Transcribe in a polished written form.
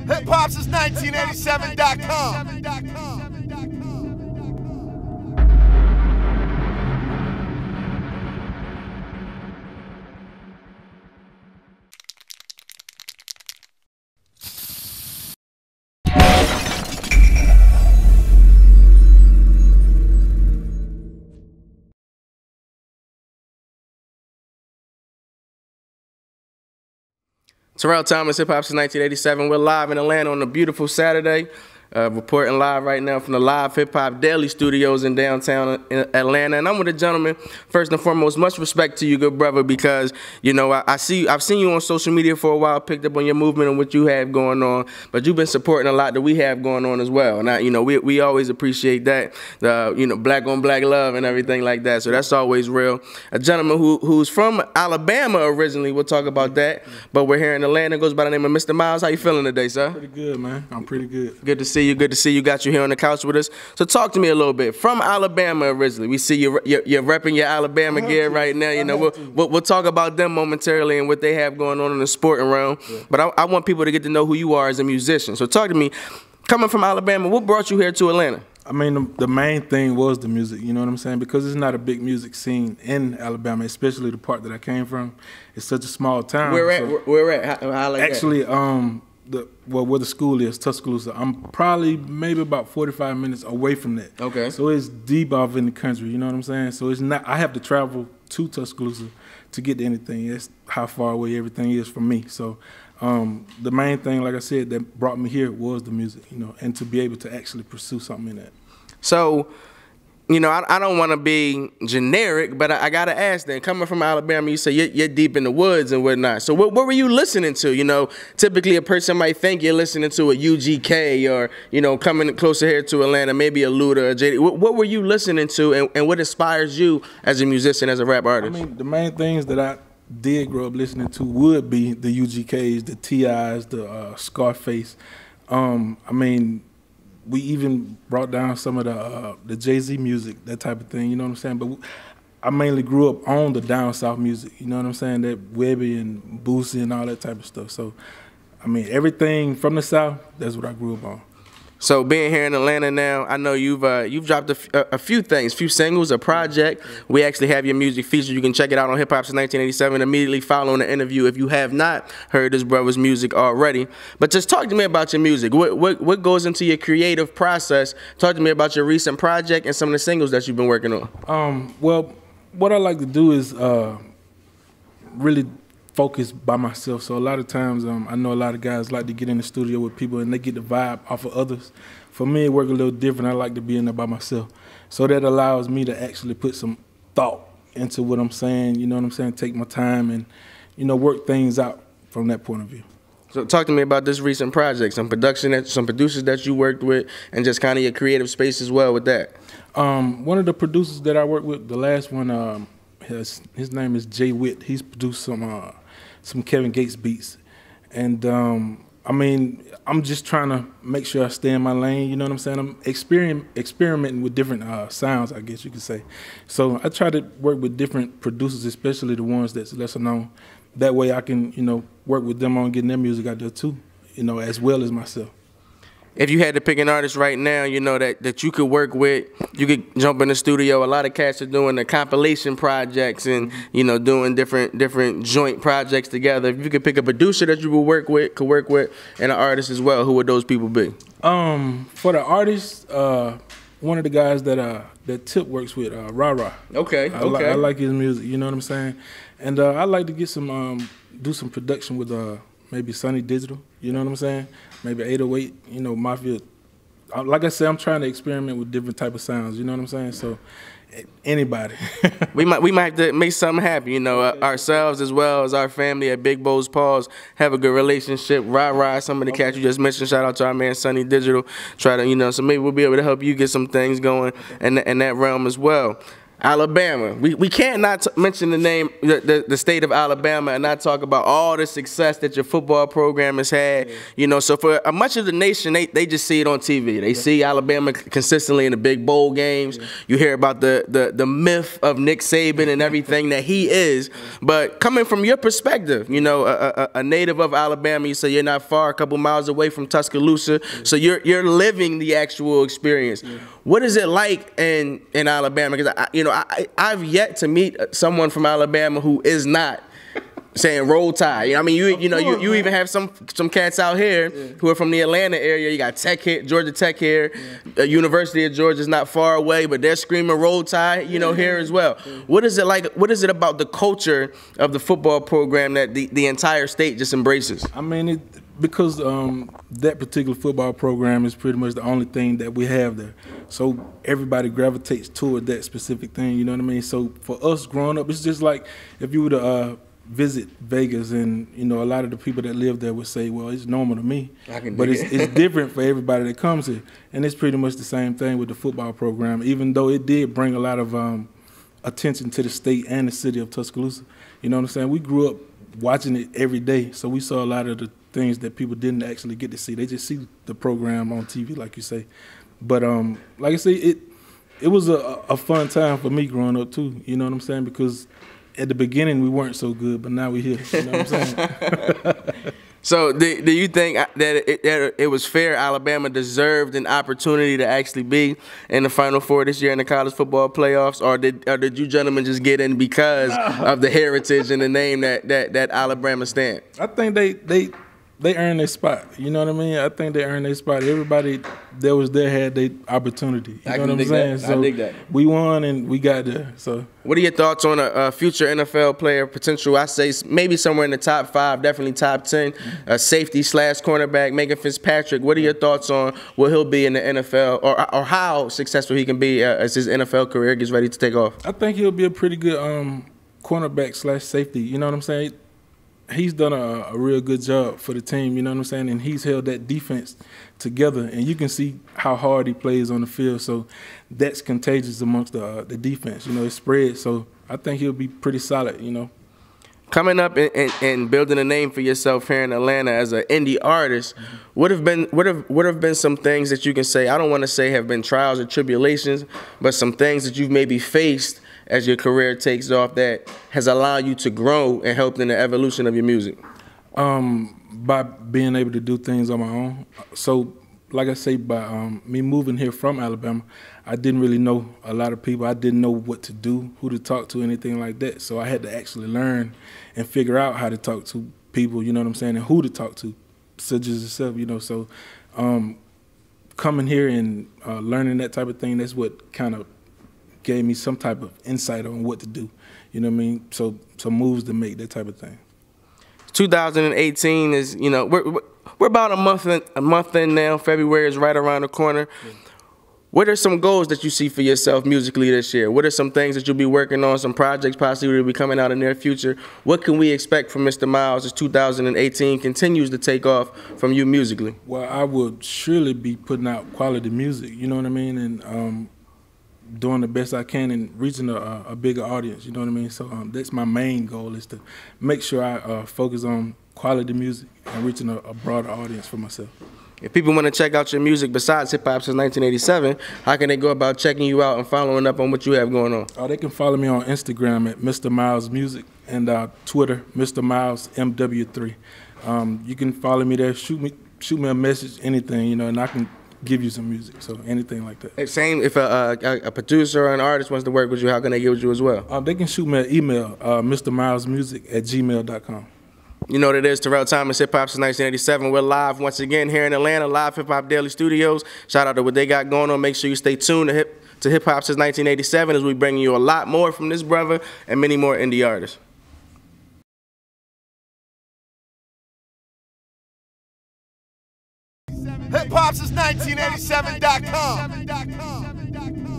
Hip-hop since 1987.com. Terrell Thomas, Hip Hop since 1987. We're live in Atlanta on a beautiful Saturday. Reporting live right now from the Live Hip Hop Daily Studios in downtown Atlanta. And I'm with a gentleman, first and foremost, much respect to you, good brother, because, you know, I've seen you on social media for a while, picked up on your movement and what you have going on, but you've been supporting a lot that we have going on as well. And, you know, we always appreciate that, you know, black on black love and everything like that. So that's always real. A gentleman who's from Alabama originally, we'll talk about that, but we're here in Atlanta, goes by the name of Mr. Miles. How you feeling today, sir? Pretty good, man. I'm pretty good. Good to see you. Good to see you. Got you here on the couch with us. So talk to me a little bit. From Alabama originally, we see you're repping your Alabama gear right now. You know, we'll talk about them momentarily and what they have going on in the sporting realm. Yeah. But I want people to get to know who you are as a musician. So talk to me. Coming from Alabama, what brought you here to Atlanta? I mean, the main thing was the music, you know what I'm saying? Because it's not a big music scene in Alabama, especially the part that I came from. It's such a small town. Where at? How like actually, that? Where the school is, Tuscaloosa. I'm probably maybe about 45 minutes away from that. Okay. So it's deep off in the country, you know what I'm saying? So it's not. I have to travel to Tuscaloosa to get to anything. That's how far away everything is from me. So the main thing, like I said, that brought me here was the music, you know, and to be able to actually pursue something in that. So, you know, I don't want to be generic, but I got to ask then, coming from Alabama, you say you're deep in the woods and whatnot. So what were you listening to? You know, typically a person might think you're listening to a UGK or, you know, coming closer here to Atlanta, maybe a Luda or JD. What were you listening to and what inspires you as a musician, as a rap artist? I mean, the main things that I did grow up listening to would be the UGKs, the TIs, the Scarface. I mean, we even brought down some of the Jay-Z music, that type of thing, you know what I'm saying? But I mainly grew up on the down south music, you know what I'm saying? That Webby and Boosie and all that type of stuff. So, I mean, everything from the south, that's what I grew up on. So being here in Atlanta now, I know you've dropped a few things, few singles, a project. We actually have your music featured. You can check it out on Hip Hop since 1987 immediately following the interview if you have not heard this brother's music already. But just talk to me about your music. What goes into your creative process? Talk to me about your recent project and some of the singles that you've been working on. Well, what I like to do is really focus by myself. So a lot of times, I know a lot of guys like to get in the studio with people and they get the vibe off of others. For me, it works a little different. I like to be in there by myself. So that allows me to actually put some thought into what I'm saying, you know what I'm saying, take my time and, you know, work things out from that point of view. So talk to me about this recent project, some producers that you worked with, and just kind of your creative space as well with that. One of the producers that I worked with, the last one, his name is Jay Witt. He's produced some Kevin Gates beats. And, I mean, I'm just trying to make sure I stay in my lane, you know what I'm saying? I'm experimenting with different sounds, I guess you could say. So I try to work with different producers, especially the ones that's lesser known. That way I can, you know, work with them on getting their music out there too, you know, as well as myself. If you had to pick an artist right now, you know, that you could work with, you could jump in the studio. A lot of cats are doing the compilation projects and, you know, doing different joint projects together. If you could pick a producer that you could work with, and an artist as well, who would those people be? For the artist, one of the guys that Tip works with, Ra. Okay. I like his music, you know what I'm saying? And I like to get some, do some production with maybe Sunny Digital, you know what I'm saying? Maybe 808, you know, Mafia. Like I said, I'm trying to experiment with different type of sounds, you know what I'm saying? So anybody. we might have to make something happen, you know, ourselves as well as our family at Big Bo's Paws have a good relationship. Ra, some of the cats you just mentioned, shout out to our man Sunny Digital. Try to, you know, so maybe we'll be able to help you get some things going in that realm as well. Alabama. We can't not mention the name, the state of Alabama, and not talk about all the success that your football program has had. You know, so for much of the nation, they just see it on TV. They see Alabama consistently in the big bowl games. You hear about the myth of Nick Saban and everything that he is. But coming from your perspective, you know, a native of Alabama, you say you're not far, a couple miles away from Tuscaloosa, so you're living the actual experience. What is it like in Alabama? Because I've yet to meet someone from Alabama who is not saying roll tide. You know, I mean, you even have some cats out here who are from the Atlanta area. You got Tech here, Georgia Tech here. University of Georgia is not far away, but they're screaming roll tide, you know, here as well. What is it like? What is it about the culture of the football program that the entire state just embraces? I mean, because that particular football program is pretty much the only thing that we have there. So everybody gravitates toward that specific thing, you know what I mean? So for us growing up, it's just like if you were to visit Vegas, and, you know, a lot of the people that live there would say, well, it's normal to me. But it's different for everybody that comes here. And it's pretty much the same thing with the football program, even though it did bring a lot of attention to the state and the city of Tuscaloosa. You know what I'm saying? We grew up watching it every day, so we saw a lot of the things that people didn't actually get to see. They just see the program on TV, like you say. But like I say, it was a fun time for me growing up too. You know what I'm saying? Because at the beginning we weren't so good, but now we're here. You know what I'm saying? So do you think that it was fair Alabama deserved an opportunity to actually be in the Final Four this year in the college football playoffs, or did you gentlemen just get in because of the heritage and the name that Alabama stand? I think they earned their spot. You know what I mean? I think they earned their spot. Everybody that was there had their opportunity. You know what I'm saying? So I dig that. We won and we got there. So what are your thoughts on a future NFL player potential? I say maybe somewhere in the top 5, definitely top 10, a safety / cornerback, Megan Fitzpatrick. What are your thoughts on what he'll be in the NFL, or how successful he can be as his NFL career gets ready to take off? I think he'll be a pretty good cornerback / safety. You know what I'm saying? He's done a real good job for the team, you know what I'm saying? And he's held that defense together, and you can see how hard he plays on the field. So that's contagious amongst the defense. You know, it spreads. So I think he'll be pretty solid, you know. Coming up and building a name for yourself here in Atlanta as an indie artist, what have been some things that you can say, I don't want to say have been trials or tribulations, but some things that you've maybe faced as your career takes off that has allowed you to grow and helped in the evolution of your music? By being able to do things on my own. So, like I say, by me moving here from Alabama, I didn't really know a lot of people. I didn't know what to do, who to talk to, anything like that. So I had to actually learn and figure out how to talk to people, you know what I'm saying, and who to talk to, such as yourself, you know. So coming here and learning that type of thing, that's what kind of gave me some type of insight on what to do, you know what I mean? So some moves to make, that type of thing. 2018 is, you know, we're about a month in now. February is right around the corner. Yeah. What are some goals that you see for yourself musically this year? What are some things that you'll be working on, some projects possibly will be coming out in the near future? What can we expect from Mr. Miles as 2018 continues to take off from you musically? Well, I would surely be putting out quality music, you know what I mean, and doing the best I can and reaching a bigger audience, you know what I mean? So that's my main goal, is to make sure I focus on quality music and reaching a broader audience for myself. If people want to check out your music besides Hip Hop Since 1987, how can they go about checking you out and following up on what you have going on? They can follow me on Instagram at Mr. Miles Music and Twitter, Mr. Miles MW3. You can follow me there, shoot me a message, anything, you know, and I can give you some music, so anything like that. Same, if a producer or an artist wants to work with you, how can they get with you as well? They can shoot me an email, mrmilesmusic@gmail.com. You know what it is, Terrell Thomas, Hip Hop Since 1987. We're live once again here in Atlanta, live Hip Hop Daily Studios. Shout out to what they got going on. Make sure you stay tuned to Hip Hop Since 1987 as we bring you a lot more from this brother and many more indie artists. Hip Hop Since 1987.com.